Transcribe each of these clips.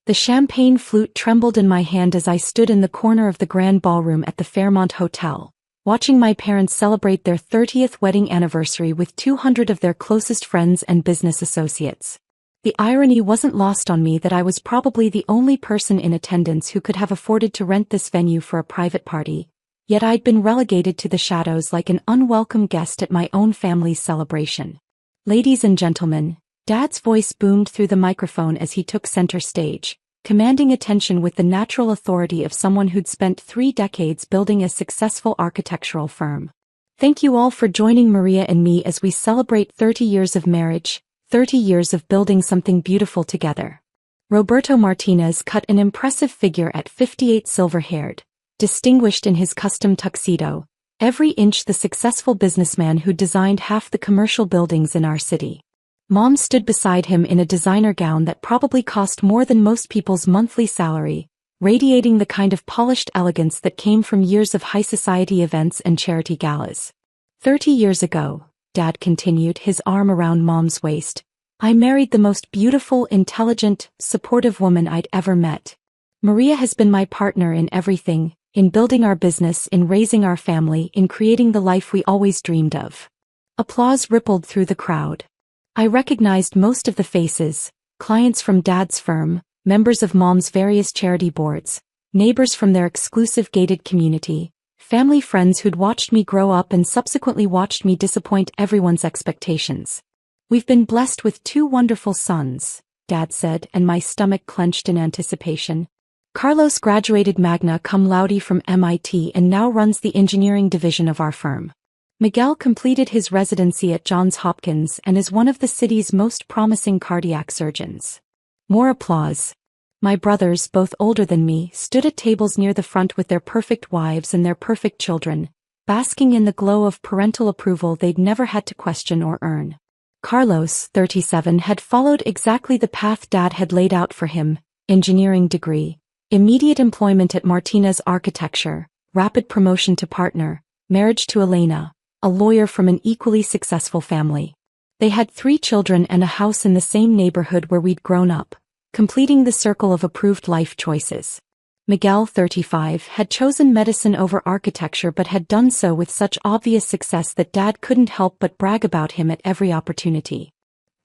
The champagne flute trembled in my hand as I stood in the corner of the grand ballroom at the Fairmont Hotel, watching my parents celebrate their 30th wedding anniversary with 200 of their closest friends and business associates. The irony wasn't lost on me that I was probably the only person in attendance who could have afforded to rent this venue for a private party, yet I'd been relegated to the shadows like an unwelcome guest at my own family's celebration. Ladies and gentlemen, Dad's voice boomed through the microphone as he took center stage, commanding attention with the natural authority of someone who'd spent 3 decades building a successful architectural firm. Thank you all for joining Maria and me as we celebrate 30 years of marriage, 30 years of building something beautiful together. Roberto Martinez cut an impressive figure at 58, silver-haired, distinguished in his custom tuxedo, every inch the successful businessman who designed half the commercial buildings in our city. Mom stood beside him in a designer gown that probably cost more than most people's monthly salary, radiating the kind of polished elegance that came from years of high society events and charity galas. 30 years ago, Dad continued, his arm around Mom's waist, I married the most beautiful, intelligent, supportive woman I'd ever met. Maria has been my partner in everything, in building our business, in raising our family, in creating the life we always dreamed of. Applause rippled through the crowd. I recognized most of the faces, clients from Dad's firm, members of Mom's various charity boards, neighbors from their exclusive gated community, family friends who'd watched me grow up and subsequently watched me disappoint everyone's expectations. We've been blessed with 2 wonderful sons, Dad said, and my stomach clenched in anticipation. Carlos graduated magna cum laude from MIT and now runs the engineering division of our firm. Miguel completed his residency at Johns Hopkins and is one of the city's most promising cardiac surgeons. More applause. My brothers, both older than me, stood at tables near the front with their perfect wives and their perfect children, basking in the glow of parental approval they'd never had to question or earn. Carlos, 37, had followed exactly the path Dad had laid out for him: engineering degree, immediate employment at Martinez Architecture, rapid promotion to partner, marriage to Elena, a lawyer from an equally successful family. They had 3 children and a house in the same neighborhood where we'd grown up, completing the circle of approved life choices. Miguel, 35, had chosen medicine over architecture but had done so with such obvious success that Dad couldn't help but brag about him at every opportunity.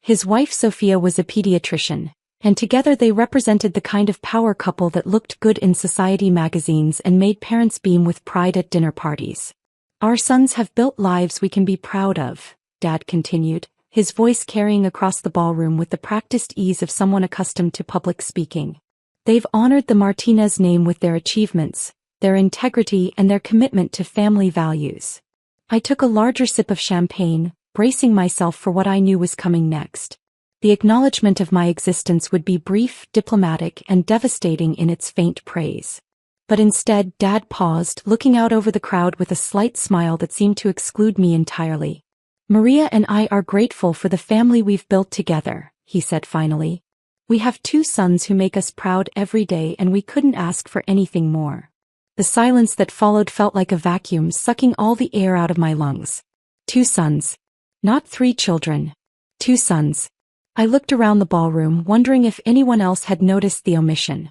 His wife Sophia was a pediatrician, and together they represented the kind of power couple that looked good in society magazines and made parents beam with pride at dinner parties. Our sons have built lives we can be proud of, Dad continued, his voice carrying across the ballroom with the practiced ease of someone accustomed to public speaking. They've honored the Martinez name with their achievements, their integrity, and their commitment to family values. I took a larger sip of champagne, bracing myself for what I knew was coming next. The acknowledgement of my existence would be brief, diplomatic, and devastating in its faint praise. But instead, Dad paused, looking out over the crowd with a slight smile that seemed to exclude me entirely. Maria and I are grateful for the family we've built together, he said finally. We have 2 sons who make us proud every day, and we couldn't ask for anything more. The silence that followed felt like a vacuum sucking all the air out of my lungs. 2 sons. Not 3 children. 2 sons. I looked around the ballroom, wondering if anyone else had noticed the omission.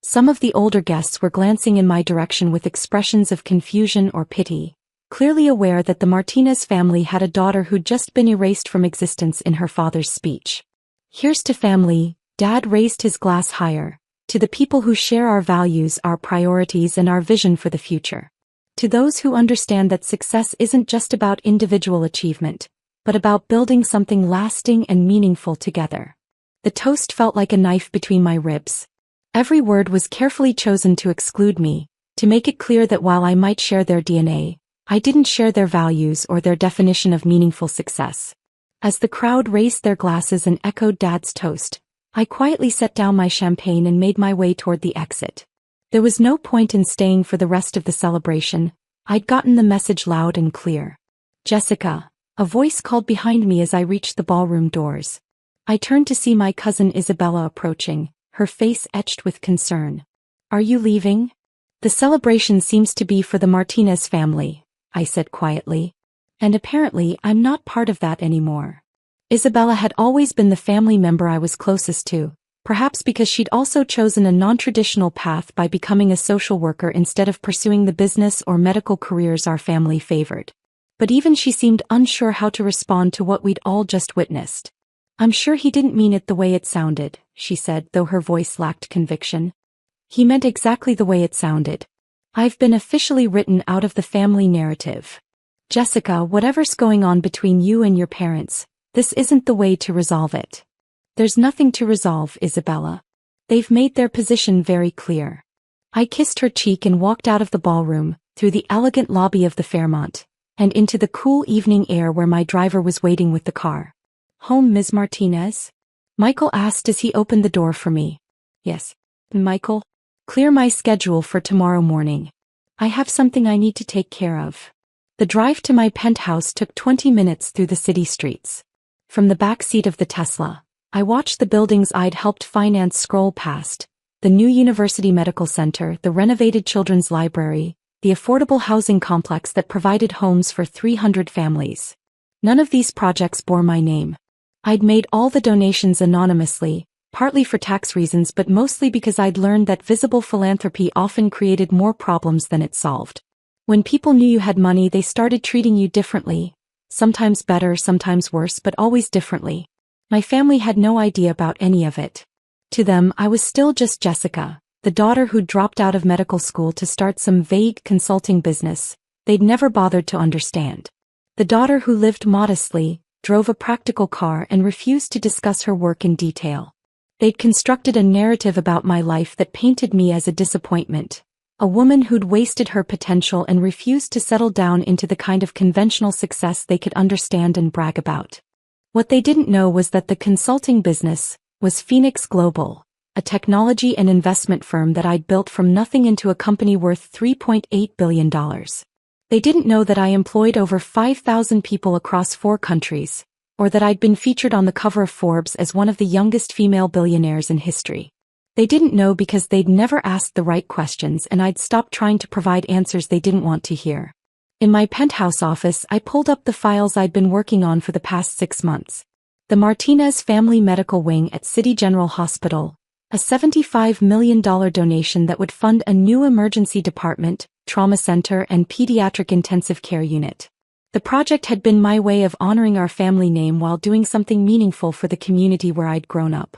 Some of the older guests were glancing in my direction with expressions of confusion or pity, clearly aware that the Martinez family had a daughter who'd just been erased from existence in her father's speech. Here's to family, Dad raised his glass higher, to the people who share our values, our priorities, and our vision for the future. To those who understand that success isn't just about individual achievement, but about building something lasting and meaningful together. The toast felt like a knife between my ribs. Every word was carefully chosen to exclude me, to make it clear that while I might share their DNA, I didn't share their values or their definition of meaningful success. As the crowd raised their glasses and echoed Dad's toast, I quietly set down my champagne and made my way toward the exit. There was no point in staying for the rest of the celebration. I'd gotten the message loud and clear. Jessica, a voice called behind me as I reached the ballroom doors. I turned to see my cousin Isabella approaching, her face etched with concern. Are you leaving? The celebration seems to be for the Martinez family, I said quietly. And apparently I'm not part of that anymore. Isabella had always been the family member I was closest to, Perhaps because she'd also chosen a non-traditional path by becoming a social worker instead of pursuing the business or medical careers our family favored. But even she seemed unsure how to respond to what we'd all just witnessed. "I'm sure he didn't mean it the way it sounded," she said, though her voice lacked conviction. "He meant exactly the way it sounded. I've been officially written out of the family narrative. Jessica, whatever's going on between you and your parents, this isn't the way to resolve it." "There's nothing to resolve, Isabella. They've made their position very clear." I kissed her cheek and walked out of the ballroom, through the elegant lobby of the Fairmont, and into the cool evening air where my driver was waiting with the car. "Home, Ms. Martinez?" Michael asked as he opened the door for me. "Yes, Michael. Clear my schedule for tomorrow morning. I have something I need to take care of." The drive to my penthouse took 20 minutes through the city streets. From the back seat of the Tesla, I watched the buildings I'd helped finance scroll past: the new University Medical Center, the renovated Children's Library, the affordable housing complex that provided homes for 300 families. None of these projects bore my name. I'd made all the donations anonymously, partly for tax reasons but mostly because I'd learned that visible philanthropy often created more problems than it solved. When people knew you had money, they started treating you differently. Sometimes better, sometimes worse, but always differently. My family had no idea about any of it. To them, I was still just Jessica, the daughter who'd dropped out of medical school to start some vague consulting business they'd never bothered to understand. The daughter who lived modestly, drove a practical car, and refused to discuss her work in detail. They'd constructed a narrative about my life that painted me as a disappointment, a woman who'd wasted her potential and refused to settle down into the kind of conventional success they could understand and brag about. What they didn't know was that the consulting business was Phoenix Global, a technology and investment firm that I'd built from nothing into a company worth $3.8 billion. They didn't know that I employed over 5,000 people across 4 countries, or that I'd been featured on the cover of Forbes as one of the youngest female billionaires in history. They didn't know because they'd never asked the right questions, and I'd stopped trying to provide answers they didn't want to hear. In my penthouse office, I pulled up the files I'd been working on for the past 6 months. The Martinez Family Medical Wing at City General Hospital, a $75 million donation that would fund a new emergency department, trauma center, and pediatric intensive care unit. The project had been my way of honoring our family name while doing something meaningful for the community where I'd grown up.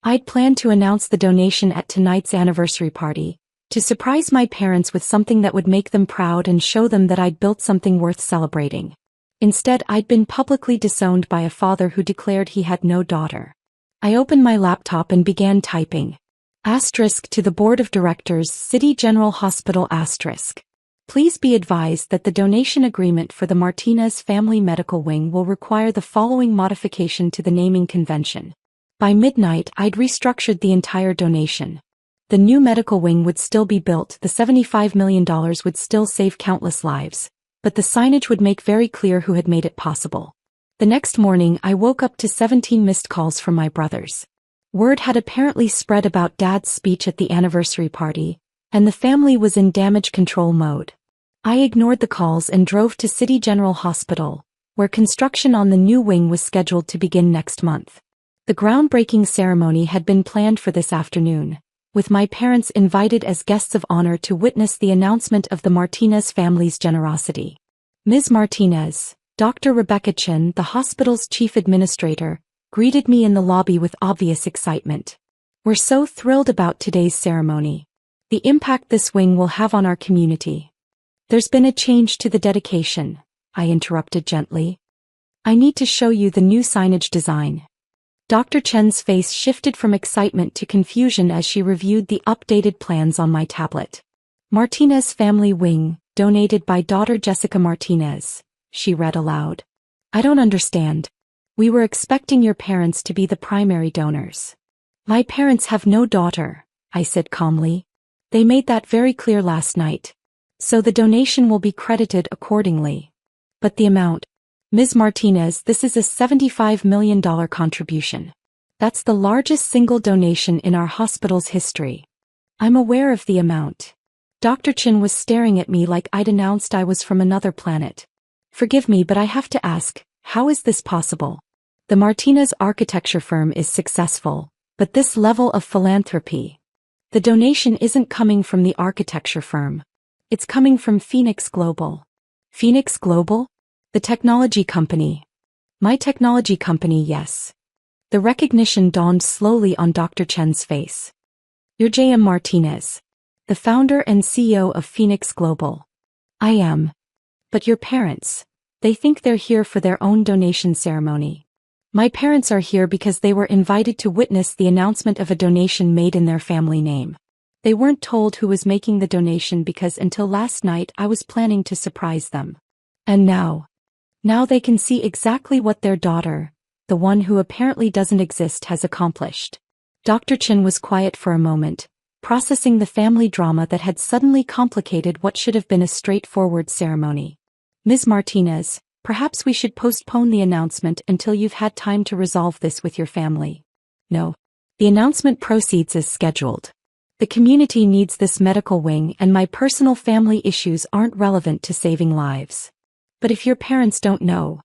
I'd planned to announce the donation at tonight's anniversary party, to surprise my parents with something that would make them proud and show them that I'd built something worth celebrating. Instead, I'd been publicly disowned by a father who declared he had no daughter. I opened my laptop and began typing. Asterisk to the Board of Directors, City General Hospital asterisk. Please be advised that the donation agreement for the Martinez Family Medical Wing will require the following modification to the naming convention. By midnight, I'd restructured the entire donation. The new medical wing would still be built, the $75 million would still save countless lives, but the signage would make very clear who had made it possible. The next morning, I woke up to 17 missed calls from my brothers. Word had apparently spread about Dad's speech at the anniversary party, and the family was in damage control mode. I ignored the calls and drove to City General Hospital, where construction on the new wing was scheduled to begin next month. The groundbreaking ceremony had been planned for this afternoon, with my parents invited as guests of honor to witness the announcement of the Martinez family's generosity. Ms. Martinez, Dr. Rebecca Chen, the hospital's chief administrator, greeted me in the lobby with obvious excitement. "We're so thrilled about today's ceremony. The impact this wing will have on our community." "There's been a change to the dedication," I interrupted gently. "I need to show you the new signage design." Dr. Chen's face shifted from excitement to confusion as she reviewed the updated plans on my tablet. "Martinez Family Wing, donated by daughter Jessica Martinez," she read aloud. "I don't understand. We were expecting your parents to be the primary donors." "My parents have no daughter," I said calmly. "They made that very clear last night. So the donation will be credited accordingly." "But the amount..." "Ms. Martinez, this is a $75 million contribution. That's the largest single donation in our hospital's history." "I'm aware of the amount." Dr. Chen was staring at me like I'd announced I was from another planet. "Forgive me, but I have to ask, how is this possible? The Martinez architecture firm is successful. But this level of philanthropy. The donation isn't coming from the architecture firm. It's coming from Phoenix Global. Phoenix Global? The technology company. My technology company, yes. The recognition dawned slowly on Dr. Chen's face. You're J.M. Martinez, the founder and CEO of Phoenix Global. I am. But your parents, they think they're here for their own donation ceremony. My parents are here because they were invited to witness the announcement of a donation made in their family name. They weren't told who was making the donation because until last night I was planning to surprise them. And now they can see exactly what their daughter, the one who apparently doesn't exist, has accomplished. Dr. Chen was quiet for a moment, processing the family drama that had suddenly complicated what should have been a straightforward ceremony. Ms. Martinez, perhaps we should postpone the announcement until you've had time to resolve this with your family. No. The announcement proceeds as scheduled. The community needs this medical wing, and my personal family issues aren't relevant to saving lives. But if your parents don't know,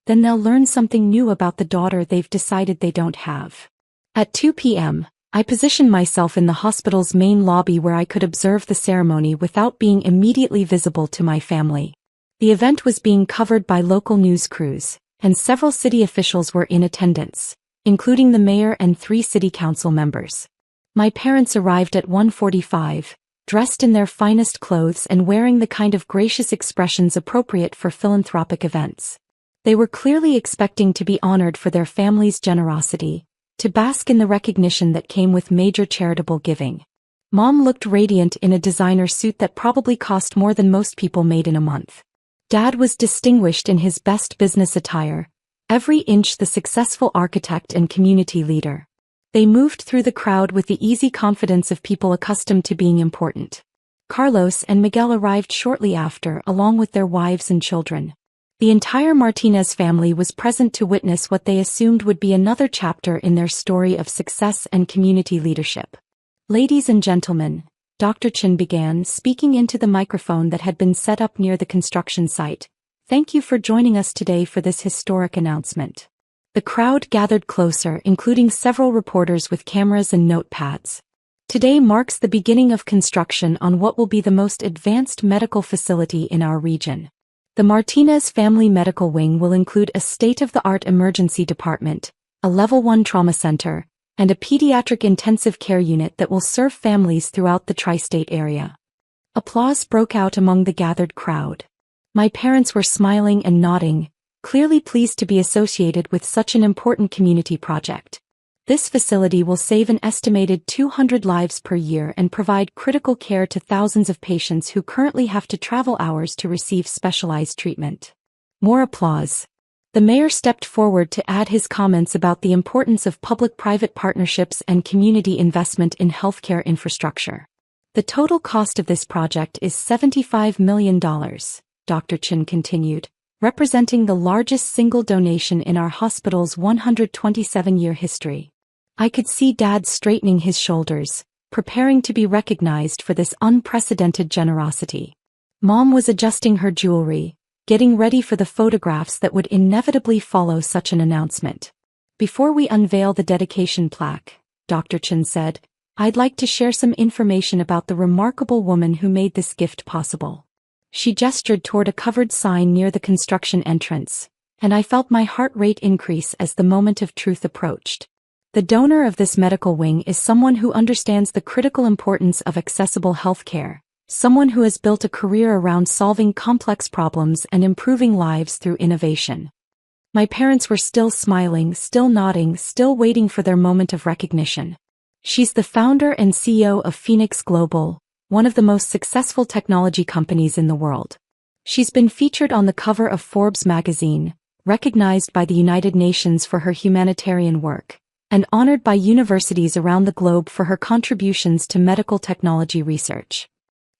then they'll learn something new about the daughter they've decided they don't have. At 2 p.m., I positioned myself in the hospital's main lobby where I could observe the ceremony without being immediately visible to my family. The event was being covered by local news crews, and several city officials were in attendance, including the mayor and 3 city council members. My parents arrived at 1:45, dressed in their finest clothes and wearing the kind of gracious expressions appropriate for philanthropic events. They were clearly expecting to be honored for their family's generosity, to bask in the recognition that came with major charitable giving. Mom looked radiant in a designer suit that probably cost more than most people made in a month. Dad was distinguished in his best business attire, every inch the successful architect and community leader. They moved through the crowd with the easy confidence of people accustomed to being important. Carlos and Miguel arrived shortly after, along with their wives and children. The entire Martinez family was present to witness what they assumed would be another chapter in their story of success and community leadership. Ladies and gentlemen, Dr. Chen began, speaking into the microphone that had been set up near the construction site. Thank you for joining us today for this historic announcement. The crowd gathered closer, including several reporters with cameras and notepads. Today marks the beginning of construction on what will be the most advanced medical facility in our region. The Martinez Family Medical Wing will include a state-of-the-art emergency department, a Level 1 trauma center, and a pediatric intensive care unit that will serve families throughout the tri-state area. Applause broke out among the gathered crowd. My parents were smiling and nodding, clearly pleased to be associated with such an important community project. This facility will save an estimated 200 lives per year and provide critical care to thousands of patients who currently have to travel hours to receive specialized treatment. More applause. The mayor stepped forward to add his comments about the importance of public-private partnerships and community investment in healthcare infrastructure. The total cost of this project is $75 million, Dr. Chen continued, representing the largest single donation in our hospital's 127-year history. I could see Dad straightening his shoulders, preparing to be recognized for this unprecedented generosity. Mom was adjusting her jewelry, getting ready for the photographs that would inevitably follow such an announcement. Before we unveil the dedication plaque, Dr. Chen said, I'd like to share some information about the remarkable woman who made this gift possible. She gestured toward a covered sign near the construction entrance, and I felt my heart rate increase as the moment of truth approached. The donor of this medical wing is someone who understands the critical importance of accessible healthcare, someone who has built a career around solving complex problems and improving lives through innovation. My parents were still smiling, still nodding, still waiting for their moment of recognition. She's the founder and CEO of Phoenix Global, one of the most successful technology companies in the world. She's been featured on the cover of Forbes magazine, recognized by the United Nations for her humanitarian work, and honored by universities around the globe for her contributions to medical technology research.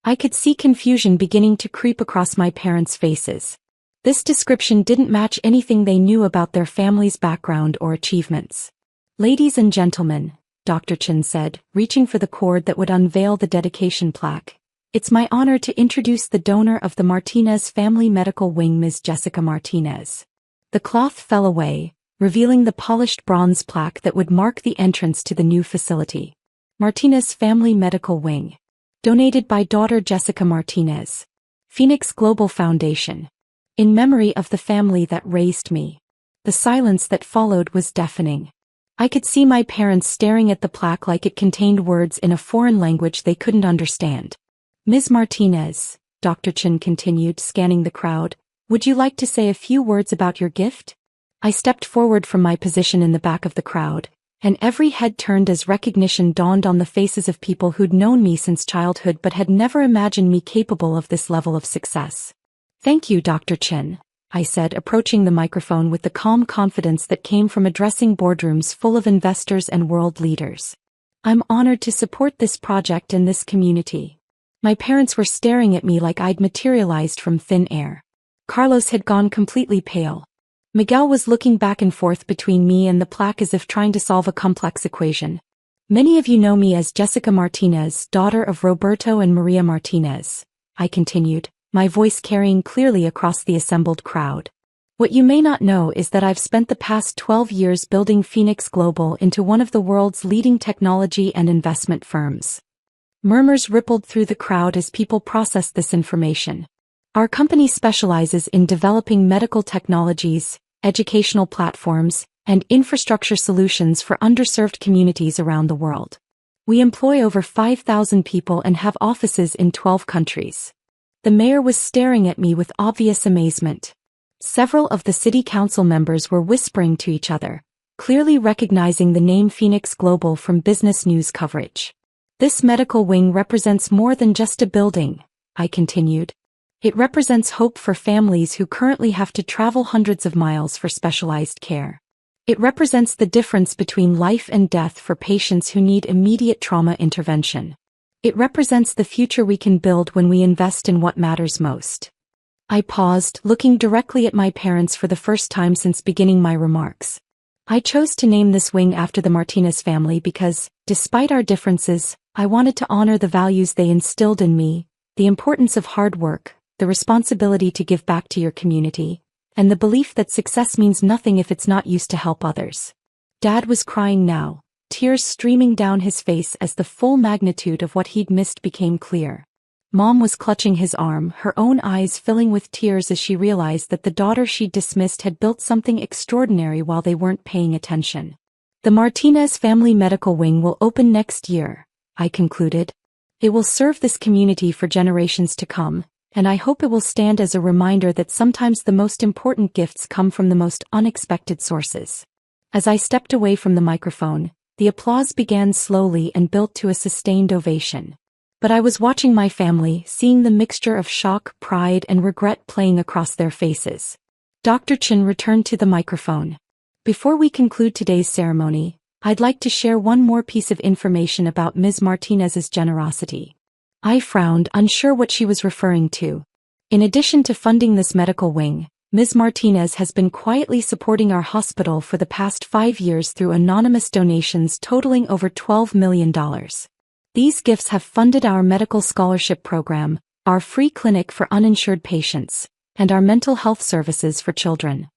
I could see confusion beginning to creep across my parents' faces. This description didn't match anything they knew about their family's background or achievements. Ladies and gentlemen, Dr. Chen said, reaching for the cord that would unveil the dedication plaque, it's my honor to introduce the donor of the Martinez Family Medical Wing, Ms. Jessica Martinez. The cloth fell away, revealing the polished bronze plaque that would mark the entrance to the new facility. Martinez Family Medical Wing. Donated by daughter Jessica Martinez. Phoenix Global Foundation. In memory of the family that raised me. The silence that followed was deafening. I could see my parents staring at the plaque like it contained words in a foreign language they couldn't understand. Ms. Martinez, Dr. Chen continued, scanning the crowd, would you like to say a few words about your gift? I stepped forward from my position in the back of the crowd, and every head turned as recognition dawned on the faces of people who'd known me since childhood but had never imagined me capable of this level of success. Thank you, Dr. Chen, I said, approaching the microphone with the calm confidence that came from addressing boardrooms full of investors and world leaders. I'm honored to support this project and this community. My parents were staring at me like I'd materialized from thin air. Carlos had gone completely pale. Miguel was looking back and forth between me and the plaque as if trying to solve a complex equation. Many of you know me as Jessica Martinez, daughter of Roberto and Maria Martinez, I continued, my voice carrying clearly across the assembled crowd. What you may not know is that I've spent the past 12 years building Phoenix Global into one of the world's leading technology and investment firms. Murmurs rippled through the crowd as people processed this information. Our company specializes in developing medical technologies, educational platforms, and infrastructure solutions for underserved communities around the world. We employ over 5,000 people and have offices in 12 countries. The mayor was staring at me with obvious amazement. Several of the city council members were whispering to each other, clearly recognizing the name Phoenix Global from business news coverage. This medical wing represents more than just a building, I continued. It represents hope for families who currently have to travel hundreds of miles for specialized care. It represents the difference between life and death for patients who need immediate trauma intervention. It represents the future we can build when we invest in what matters most. I paused, looking directly at my parents for the first time since beginning my remarks. I chose to name this wing after the Martinez family because, despite our differences, I wanted to honor the values they instilled in me, the importance of hard work, the responsibility to give back to your community, and the belief that success means nothing if it's not used to help others. Dad was crying now, tears streaming down his face as the full magnitude of what he'd missed became clear. Mom was clutching his arm, her own eyes filling with tears as she realized that the daughter she'd dismissed had built something extraordinary while they weren't paying attention. The Martinez Family Medical Wing will open next year, I concluded. It will serve this community for generations to come, and I hope it will stand as a reminder that sometimes the most important gifts come from the most unexpected sources. As I stepped away from the microphone, the applause began slowly and built to a sustained ovation. But I was watching my family, seeing the mixture of shock, pride, and regret playing across their faces. Dr. Chen returned to the microphone. Before we conclude today's ceremony, I'd like to share one more piece of information about Ms. Martinez's generosity. I frowned, unsure what she was referring to. In addition to funding this medical wing, Ms. Martinez has been quietly supporting our hospital for the past 5 years through anonymous donations totaling over $12 million. These gifts have funded our medical scholarship program, our free clinic for uninsured patients, and our mental health services for children.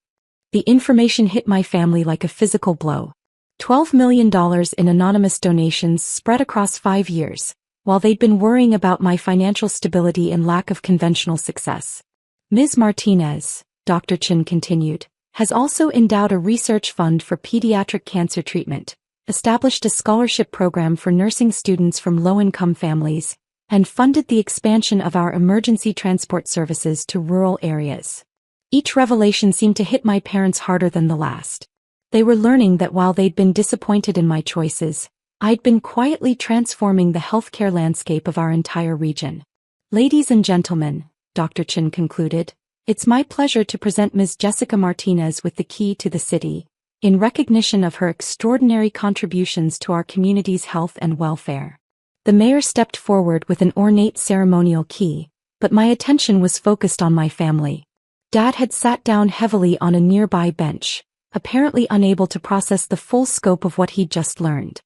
The information hit my family like a physical blow. $12 million in anonymous donations spread across 5 years, while they'd been worrying about my financial stability and lack of conventional success. Ms. Martinez, Dr. Chen continued, has also endowed a research fund for pediatric cancer treatment, established a scholarship program for nursing students from low-income families, and funded the expansion of our emergency transport services to rural areas. Each revelation seemed to hit my parents harder than the last. They were learning that while they'd been disappointed in my choices, I'd been quietly transforming the healthcare landscape of our entire region. Ladies and gentlemen, Dr. Chen concluded, it's my pleasure to present Ms. Jessica Martinez with the key to the city, in recognition of her extraordinary contributions to our community's health and welfare. The mayor stepped forward with an ornate ceremonial key, but my attention was focused on my family. Dad had sat down heavily on a nearby bench, apparently unable to process the full scope of what he'd just learned.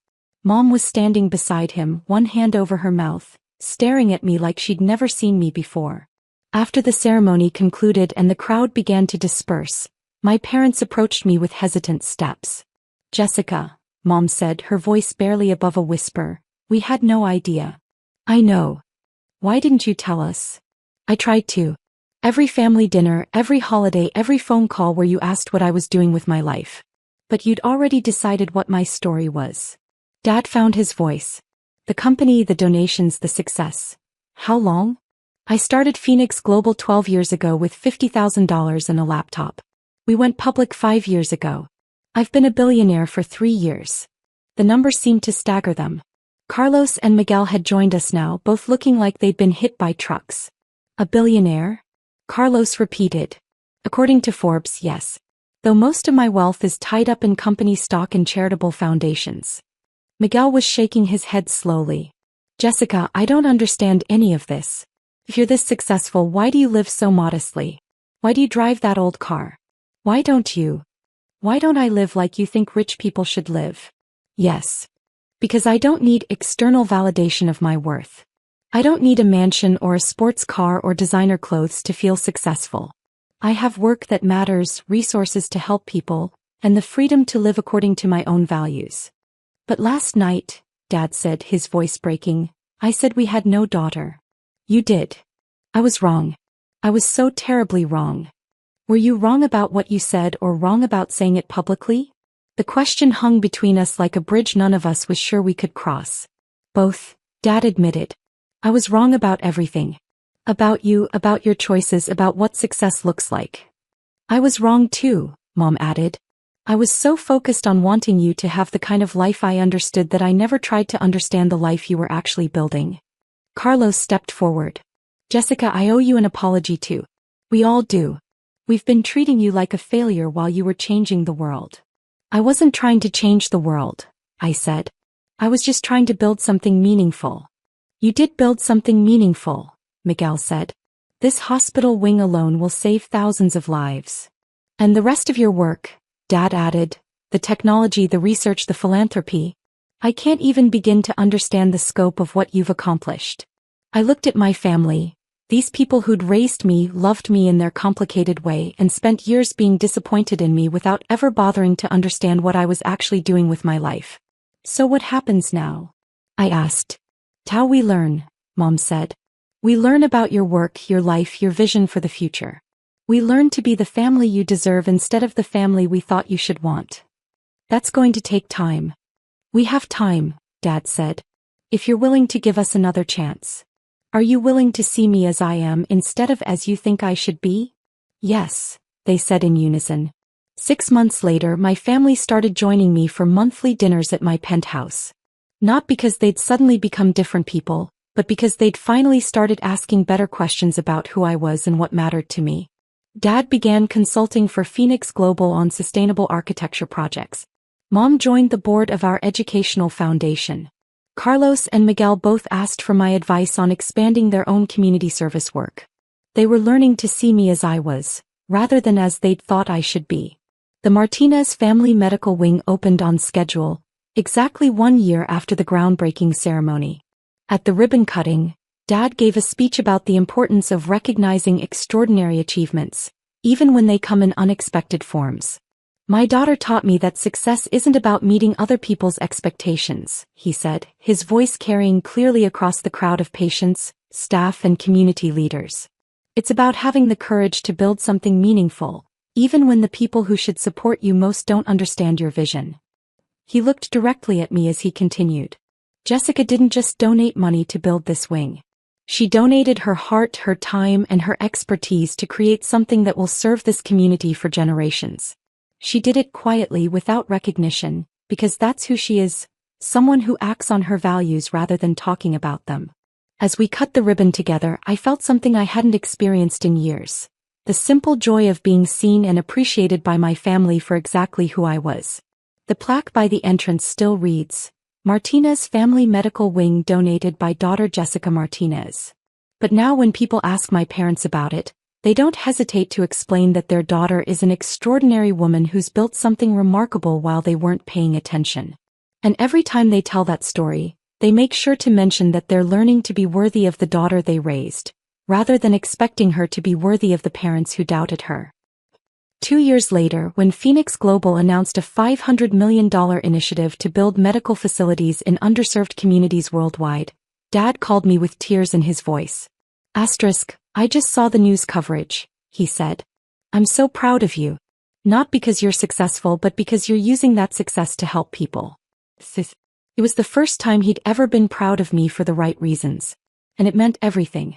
Mom was standing beside him, one hand over her mouth, staring at me like she'd never seen me before. After the ceremony concluded and the crowd began to disperse, My parents approached me with hesitant steps. Jessica, Mom said, her voice barely above a whisper, we had no idea. I know. Why didn't you tell us? I tried to. Every family dinner, every holiday, every phone call where you asked what I was doing with my life. But you'd already decided what my story was. Dad found his voice. The company, the donations, the success. How long? I started Phoenix Global 12 years ago with $50,000 and a laptop. We went public 5 years ago. I've been a billionaire for 3 years. The numbers seemed to stagger them. Carlos and Miguel had joined us now, both looking like they'd been hit by trucks. A billionaire? Carlos repeated. According to Forbes, yes. Though most of my wealth is tied up in company stock and charitable foundations. Miguel was shaking his head slowly. Jessica, I don't understand any of this. If you're this successful, why do you live so modestly? Why do you drive that old car? Why don't I live like you think rich people should live? Yes. Because I don't need external validation of my worth. I don't need a mansion or a sports car or designer clothes to feel successful. I have work that matters, resources to help people, and the freedom to live according to my own values. But last night, Dad said, his voice breaking, I said we had no daughter. You did. I was wrong. I was so terribly wrong. Were you wrong about what you said or wrong about saying it publicly? The question hung between us like a bridge none of us was sure we could cross. Both, Dad admitted. I was wrong about everything. About you, about your choices, about what success looks like. I was wrong too, Mom added. I was so focused on wanting you to have the kind of life I understood that I never tried to understand the life you were actually building. Carlos stepped forward. Jessica, I owe you an apology too. We all do. We've been treating you like a failure while you were changing the world. I wasn't trying to change the world, I said. I was just trying to build something meaningful. You did build something meaningful, Miguel said. This hospital wing alone will save thousands of lives. And the rest of your work, Dad added, the technology, the research, the philanthropy. I can't even begin to understand the scope of what you've accomplished. I looked at my family, these people who'd raised me, loved me in their complicated way, and spent years being disappointed in me without ever bothering to understand what I was actually doing with my life. So what happens now? I asked. How we learn, Mom said. We learn about your work, your life, your vision for the future. We learn to be the family you deserve instead of the family we thought you should want. That's going to take time. We have time, Dad said. If you're willing to give us another chance. Are you willing to see me as I am instead of as you think I should be? Yes, they said in unison. 6 months later, my family started joining me for monthly dinners at my penthouse. Not because they'd suddenly become different people, but because they'd finally started asking better questions about who I was and what mattered to me. Dad began consulting for Phoenix Global on sustainable architecture projects. Mom joined the board of our educational foundation. Carlos and Miguel both asked for my advice on expanding their own community service work. They were learning to see me as I was, rather than as they'd thought I should be. The Martinez Family Medical Wing opened on schedule, exactly 1 year after the groundbreaking ceremony. At the ribbon cutting, Dad gave a speech about the importance of recognizing extraordinary achievements, even when they come in unexpected forms. My daughter taught me that success isn't about meeting other people's expectations, he said, his voice carrying clearly across the crowd of patients, staff, and community leaders. It's about having the courage to build something meaningful, even when the people who should support you most don't understand your vision. He looked directly at me as he continued. Jessica didn't just donate money to build this wing. She donated her heart, her time, and her expertise to create something that will serve this community for generations. She did it quietly without recognition, because that's who she is, someone who acts on her values rather than talking about them. As we cut the ribbon together, I felt something I hadn't experienced in years. The simple joy of being seen and appreciated by my family for exactly who I was. The plaque by the entrance still reads, Martinez Family Medical Wing donated by daughter Jessica Martinez. But now when people ask my parents about it, they don't hesitate to explain that their daughter is an extraordinary woman who's built something remarkable while they weren't paying attention. And every time they tell that story, they make sure to mention that they're learning to be worthy of the daughter they raised, rather than expecting her to be worthy of the parents who doubted her. 2 years later, when Phoenix Global announced a $500 million initiative to build medical facilities in underserved communities worldwide, Dad called me with tears in his voice. I just saw the news coverage, he said. I'm so proud of you. Not because you're successful but because you're using that success to help people. It was the first time he'd ever been proud of me for the right reasons. And it meant everything.